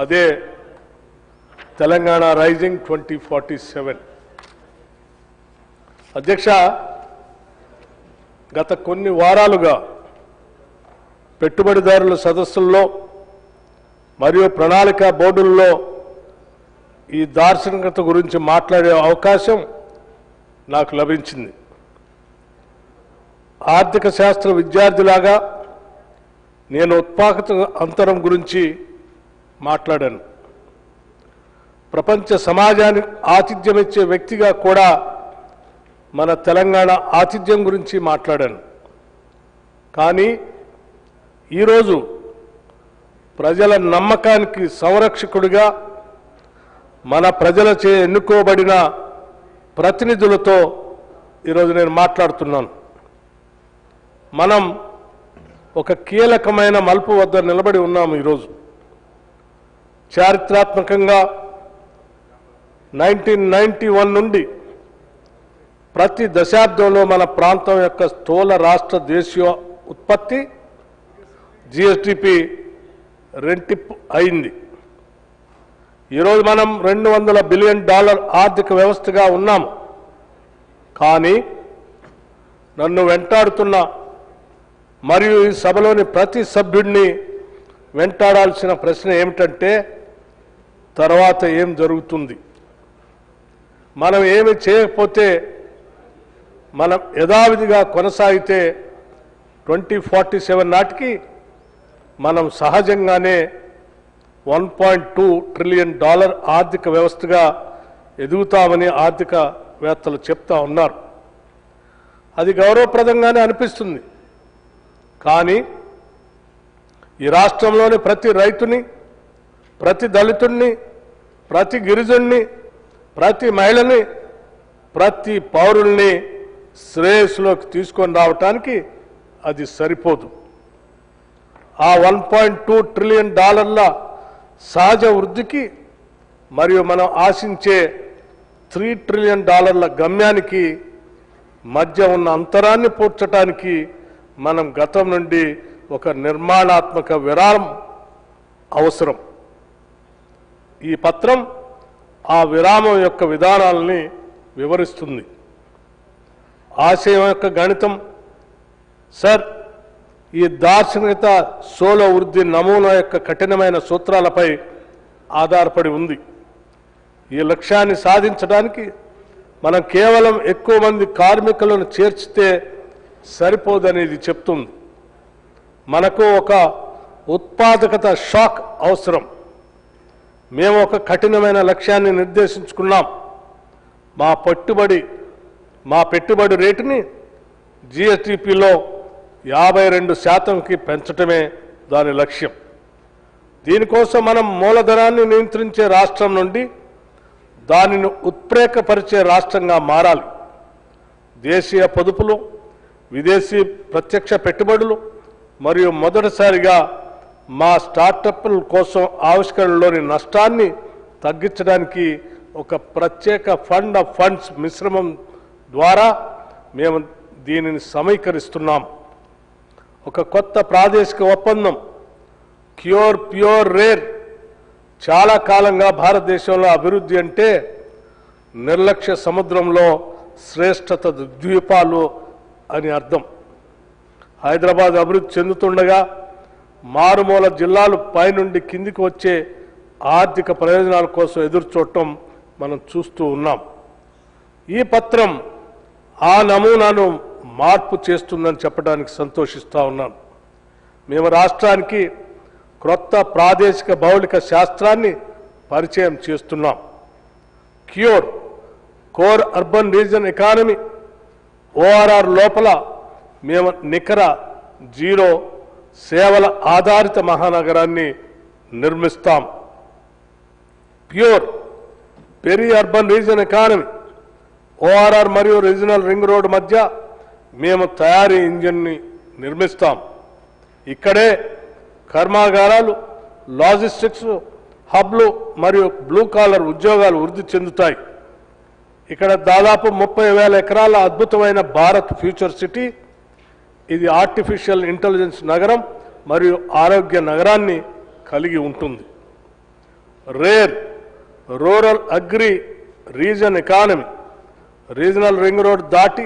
అదే తెలంగాణ రైజింగ్ 2047. అధ్యక్ష, గత కొన్ని వారాలుగా పెట్టుబడిదారుల సదస్సుల్లో మరియు ప్రణాళిక బోర్డుల్లో ఈ దార్శనికత గురించి మాట్లాడే అవకాశం నాకు లభించింది. ఆర్థిక శాస్త్ర విద్యార్థిలాగా నేను ఉత్పాదక అంతరం గురించి మాట్లాడాను. ప్రపంచ సమాజానికి ఆతిథ్యం ఇచ్చే వ్యక్తిగా కూడా మన తెలంగాణ ఆతిథ్యం గురించి మాట్లాడాను. కానీ ఈరోజు ప్రజల నమ్మకానికి సంరక్షకుడిగా మన ప్రజలచే ఎన్నుకోబడిన ప్రతినిధులతో ఈరోజు నేను మాట్లాడుతున్నాను. మనం ఒక కీలకమైన మలుపు వద్ద నిలబడి ఉన్నాము. ఈరోజు చారిత్రాత్మకంగా 1991 నుండి ప్రతి దశాబ్దంలో మన ప్రాంతం యొక్క స్థూల రాష్ట్ర దేశీయ ఉత్పత్తి జిఎస్డిపి రెంటింపు అయింది. ఈరోజు మనం $200 బిలియన్ ఆర్థిక వ్యవస్థగా ఉన్నాము. కానీ నన్ను వెంటాడుతున్న మరియు ఈ సభలోని ప్రతి సభ్యుడిని వెంటాడాల్సిన ప్రశ్న ఏమిటంటే, తర్వాత ఏం జరుగుతుంది? మనం ఏమి చేయకపోతే, మనం యథావిధిగా కొనసాగితే 2047 నాటికి మనం సహజంగానే $1.2 ట్రిలియన్ ఆర్థిక వ్యవస్థగా ఎదుగుతామని ఆర్థికవేత్తలు చెప్తా ఉన్నారు. అది గౌరవప్రదంగానే అనిపిస్తుంది. కానీ ఈ రాష్ట్రంలోని ప్రతి రైతుని, ప్రతి దళితుడిని, ప్రతి గిరిజనుని, ప్రతి మహిళని, ప్రతి పౌరుల్ని శ్రేయస్సులోకి తీసుకొని రావటానికి అది సరిపోదు. ఆ $1.2 ట్రిలియన్ సహజ వృద్ధికి మరియు మనం ఆశించే $3 ట్రిలియన్ గమ్యానికి మధ్య ఉన్న అంతరాన్ని పూడ్చడానికి మనం గతం నుండి ఒక నిర్మాణాత్మక విరామం అవసరం. ఈ పత్రం ఆ విరామం యొక్క విధానాలని వివరిస్తుంది. ఆశయం యొక్క గణితం సార్, ఈ దార్శనికత స్థూల వృద్ధి నమూనా యొక్క కఠినమైన సూత్రాలపై ఆధారపడి ఉంది. ఈ లక్ష్యాన్ని సాధించడానికి మనం కేవలం ఎక్కువ మంది కార్మికులను చేర్చితే సరిపోదనేది చెప్తుంది. మనకు ఒక ఉత్పాదకత షాక్ అవసరం. మేము ఒక కఠినమైన లక్ష్యాన్ని నిర్దేశించుకున్నాం. మా పెట్టుబడి రేటుని జిఎస్డిపిలో 52%కి పెంచటమే దాని లక్ష్యం. దీనికోసం మనం మూలధనాన్ని నియంత్రించే రాష్ట్రం నుండి దానిని ఉత్ప్రేరకపరిచే రాష్ట్రంగా మారాలి. దేశీయ పొదుపులు, విదేశీ ప్రత్యక్ష పెట్టుబడులు మరియు మొదటిసారిగా మా స్టార్టప్ల కోసం ఆవిష్కరణలోని నష్టాన్ని తగ్గించడానికి ఒక ప్రత్యేక ఫండ్ ఆఫ్ ఫండ్స్ మిశ్రమం ద్వారా మేము దీనిని సమీకరిస్తున్నాం. ఒక కొత్త ప్రాదేశిక ఒప్పందం క్యూర్ ప్యూర్ రేర్. చాలా కాలంగా భారతదేశంలో అభివృద్ధి అంటే నిర్లక్ష్య సముద్రంలో శ్రేష్టత ద్వీపాలు అని అర్థం. హైదరాబాద్ అభివృద్ధి చెందుతుండగా మారుమూల జిల్లాలు పైనుండి కిందికి వచ్చే ఆర్థిక ప్రయోజనాల కోసం ఎదురుచూడటం మనం చూస్తూ ఉన్నాం. ఈ పత్రం ఆ నమూనాను మార్పు చేస్తుందని చెప్పడానికి సంతోషిస్తూ ఉన్నాను. మేము రాష్ట్రానికి క్రొత్త ప్రాదేశిక భౌగోళిక శాస్త్రాన్ని పరిచయం చేస్తున్నాం. CURE core urban region economy ORR లోపల మేము నికర జీరో సేవల ఆధారిత మహానగరాన్ని నిర్మిస్తాం. PURE peri urban region economy ORR మరియు రీజనల్ రింగ్ రోడ్ మధ్య మేము తయారీ ఇంజిన్ని నిర్మిస్తాం. ఇక్కడే కర్మాగారాలు, లాజిస్టిక్స్ హబ్లు మరియు బ్లూ కాలర్ ఉద్యోగాలు వృద్ధి చెందుతాయి. ఇక్కడ దాదాపు 30,000 ఎకరాల అద్భుతమైన భారత్ ఫ్యూచర్ సిటీ. ఇది ఆర్టిఫిషియల్ ఇంటెలిజెన్స్ నగరం మరియు ఆరోగ్య నగరాన్ని కలిగి ఉంటుంది. Rare rural agri reason economy, regional ring road దాటి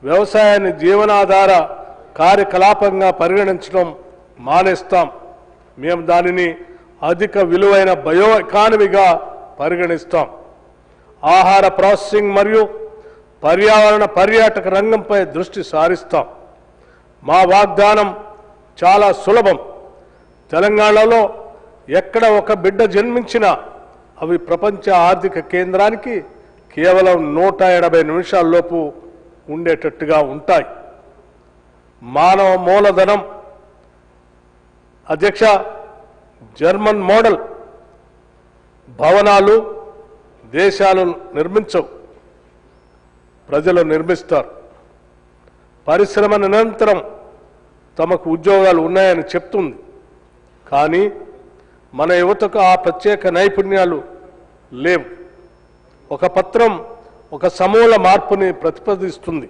వ్యవసాయాన్ని జీవనాధార కార్యకలాపంగా పరిగణించడం మానేస్తాం. మేము దానిని అధిక విలువైన బయో ఎకానమీగా పరిగణిస్తాం. ఆహార ప్రాసెసింగ్ మరియు పర్యావరణ పర్యాటక రంగంపై దృష్టి సారిస్తాం. మా వాగ్దానం చాలా సులభం. తెలంగాణలో ఎక్కడ ఒక బిడ్డ జన్మించినా అవి ప్రపంచ ఆర్థిక కేంద్రానికి కేవలం 180 నిమిషాల్లోపు ఉండేటట్టుగా ఉంటాయి. మానవ మూలధనం అధ్యక్ష, జర్మన్ మోడల్ భవనాలు దేశాలు నిర్మించవు, ప్రజలు నిర్మిస్తారు. పరిశ్రమ నిరంతరం తమకు ఉద్యోగాలు ఉన్నాయని చెప్తుంది. కానీ మన యువతకు ఆ ప్రత్యేక నైపుణ్యాలు లేవు. ఒక పత్రం ఒక సమూల మార్పుని ప్రతిపాదిస్తుంది.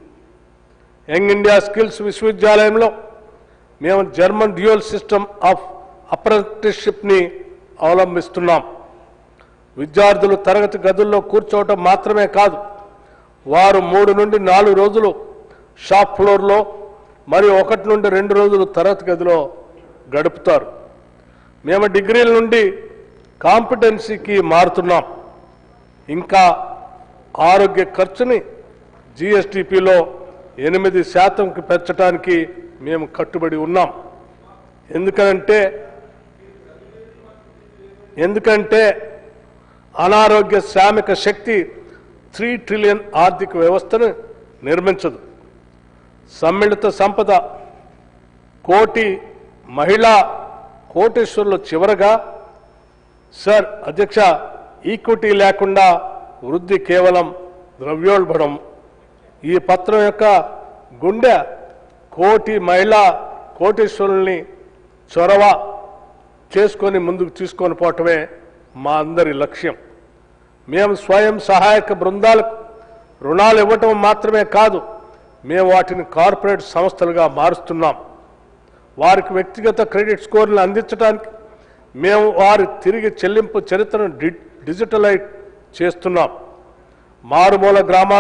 యంగ్ ఇండియా స్కిల్స్ విశ్వవిద్యాలయంలో మేము జర్మన్ డ్యూయల్ సిస్టమ్ ఆఫ్ అప్రెంటిస్షిప్ని అవలంబిస్తున్నాం. విద్యార్థులు తరగతి గదుల్లో కూర్చోవటం మాత్రమే కాదు, వారు 3 నుండి 4 రోజులు షాప్ ఫ్లోర్లో మరియు 1 నుండి 2 రోజులు తరగతి గదిలో గడుపుతారు. మేము డిగ్రీల నుండి కాంపిటెన్సీకి మారుతున్నాం. ఇంకా ఆరోగ్య ఖర్చుని జీఎస్టీపీలో 8% పెంచడానికి మేము కట్టుబడి ఉన్నాం. ఎందుకంటే అనారోగ్య శ్రామిక శక్తి 3 ట్రిలియన్ ఆర్థిక వ్యవస్థను నిర్మించదు. సమ్మిళిత సంపద కోటి మహిళా కోటేశ్వరులు. చివరగా సార్ అధ్యక్ష, ఈక్విటీ లేకుండా వృద్ధి కేవలం ద్రవ్యోల్బణం. ఈ పత్రం యొక్క గుండె కోటి మహిళా కోటేశ్వరుల్ని చొరవ చేసుకొని ముందుకు తీసుకొని పోవటమే మా అందరి లక్ష్యం. మేము స్వయం సహాయక బృందాలకు రుణాలు ఇవ్వటం మాత్రమే కాదు, మేము వాటిని కార్పొరేట్ సంస్థలుగా మారుస్తున్నాం. వారికి వ్యక్తిగత క్రెడిట్ స్కోర్లను అందించడానికి మేము వారి తిరిగి చెల్లింపు చరిత్రను డిజిటలైజ్ చేస్తున్నాం. మారుమూల గ్రామాల్లో